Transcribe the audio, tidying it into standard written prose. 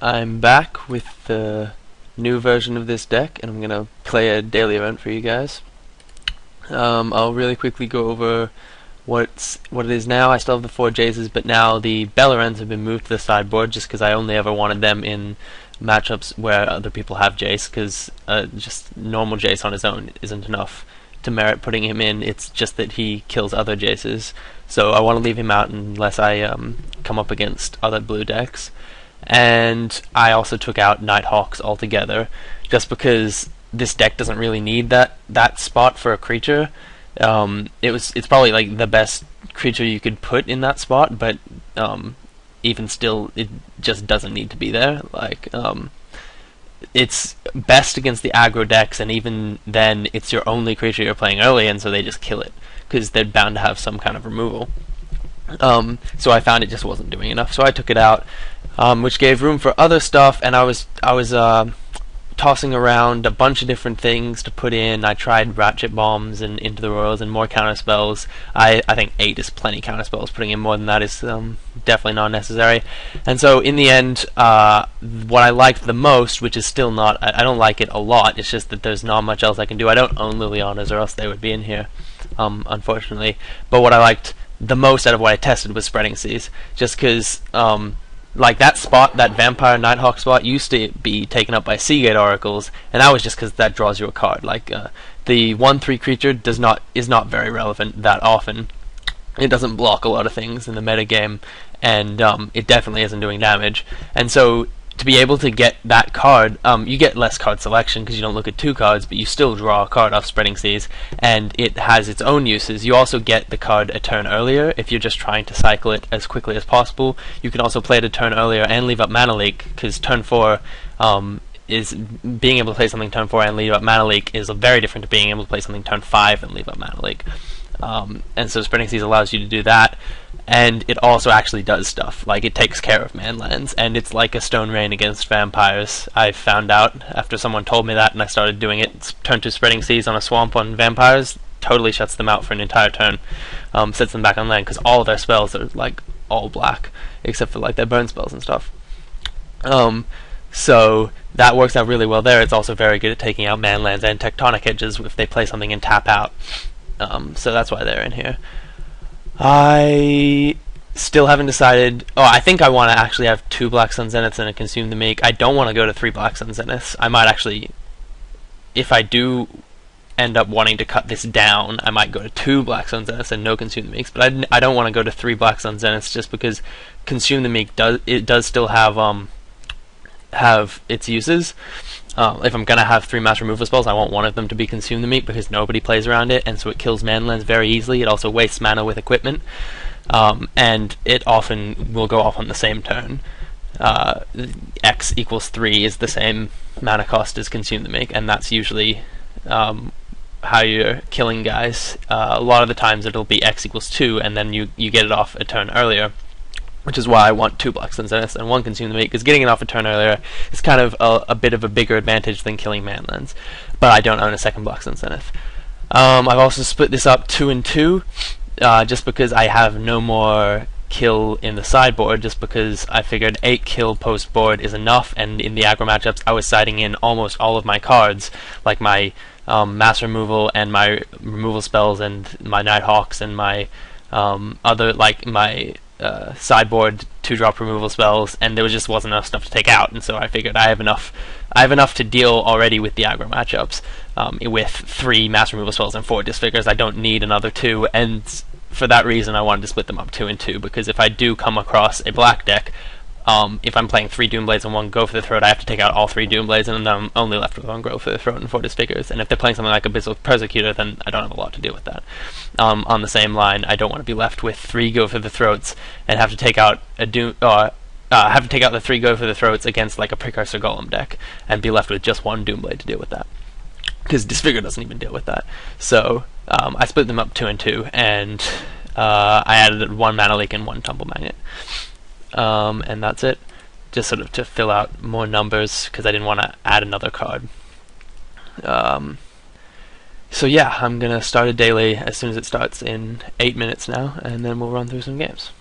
I'm back with the new version of this deck, and I'm gonna play a daily event for you guys. I'll really quickly go over what it is now. I still have the 4 Jaces, but now the Bellarens have been moved to the sideboard just because I only ever wanted them in matchups where other people have Jace, because just normal Jace on his own isn't enough to merit putting him in. It's just that he kills other Jaces, so I want to leave him out unless I come up against other blue decks. And I also took out Nighthawks altogether, just because this deck doesn't really need that spot for a creature. It's probably like the best creature you could put in that spot, but even still, it just doesn't need to be there. It's best against the aggro decks, and even then, it's your only creature you're playing early, and so they just kill it because they're bound to have some kind of removal. So I found it just wasn't doing enough, so I took it out, which gave room for other stuff. And I was tossing around a bunch of different things to put in. I tried Ratchet Bombs and Into the Royals and more counterspells. I think 8 is plenty counterspells. Putting in more than that is definitely not necessary. And so in the end, what I liked the most, which is still not, I don't like it a lot, it's just that there's not much else I can do. I don't own Lilianas, or else they would be in here, unfortunately. But what I liked the most out of what I tested was Spreading Seas, just because like that spot, that Vampire Nighthawk spot, used to be taken up by Seagate Oracles, and that was just because that draws you a card. The 1/3 creature is not very relevant that often. It doesn't block a lot of things in the metagame, and it definitely isn't doing damage. And so to be able to get that card, you get less card selection because you don't look at 2 cards, but you still draw a card off Spreading Seas, and it has its own uses. You also get the card a turn earlier if you're just trying to cycle it as quickly as possible. You can also play it a turn earlier and leave up Mana Leak, because turn 4 is being able to play something turn 4 and leave up Mana Leak is very different to being able to play something turn 5 and leave up Mana Leak. And so Spreading Seas allows you to do that, and it also actually does stuff. Like, it takes care of manlands, and it's like a Stone Rain against vampires. I found out after someone told me that, and I started doing it. Turn 2 Spreading Seas on a swamp on vampires totally shuts them out for an entire turn, sets them back on land, because all of their spells are like all black, except for like their burn spells and stuff. So that works out really well there. It's also very good at taking out manlands and tectonic edges if they play something and tap out. So that's why they're in here. I still haven't decided. Oh, I think I want to actually have 2 Black Sun Zeniths and a Consume the Meek. I don't want to go to 3 Black Sun Zeniths. I might actually, if I do end up wanting to cut this down, I might go to 2 Black Sun Zeniths and no Consume the Meeks. But I don't want to go to 3 Black Sun Zeniths just because Consume the Meek does still have its uses. If I'm gonna have 3 mass removal spells, I want one of them to be Consume the Meat, because nobody plays around it, and so it kills manlands very easily. It also wastes mana with equipment, and it often will go off on the same turn. X equals 3 is the same mana cost as Consume the Meat, and that's usually how you're killing guys. A lot of the times it'll be X equals 2, and then you get it off a turn earlier, which is why I want 2 Black Sun Zeniths and 1 Consume the Meat, because getting it off a turn earlier is kind of a bit of a bigger advantage than killing manlands. But I don't own a 2nd Black Sun Zenith. I've also split this up 2 and 2, just because I have no more kill in the sideboard, just because I figured 8 kill post board is enough, and in the aggro matchups I was siding in almost all of my cards, like my mass removal and my removal spells and my Nighthawks and my other, like my sideboard 2-drop removal spells, and there just wasn't enough stuff to take out, and so I figured I have enough to deal already with the aggro matchups. With 3 mass removal spells and 4 disfigures, I don't need another 2, and for that reason I wanted to split them up 2 and 2, because if I do come across a black deck, if I'm playing 3 Doomblades and 1 Go for the Throat, I have to take out all 3 Doomblades, and then I'm only left with 1 Go for the Throat and 4 Disfigures. And if they're playing something like Abyssal Persecutor, then I don't have a lot to do with that. On the same line, I don't want to be left with 3 Go for the Throats and have to take out a the 3 Go for the Throats against like a Precursor Golem deck, and be left with just 1 Doomblade to deal with that, because Disfigure doesn't even deal with that. So I split them up 2 and 2, and I added 1 Mana Leak and 1 Tumble Magnet. And that's it, just sort of to fill out more numbers, because I didn't want to add another card. So yeah, I'm going to start a daily as soon as it starts in 8 minutes now, and then we'll run through some games.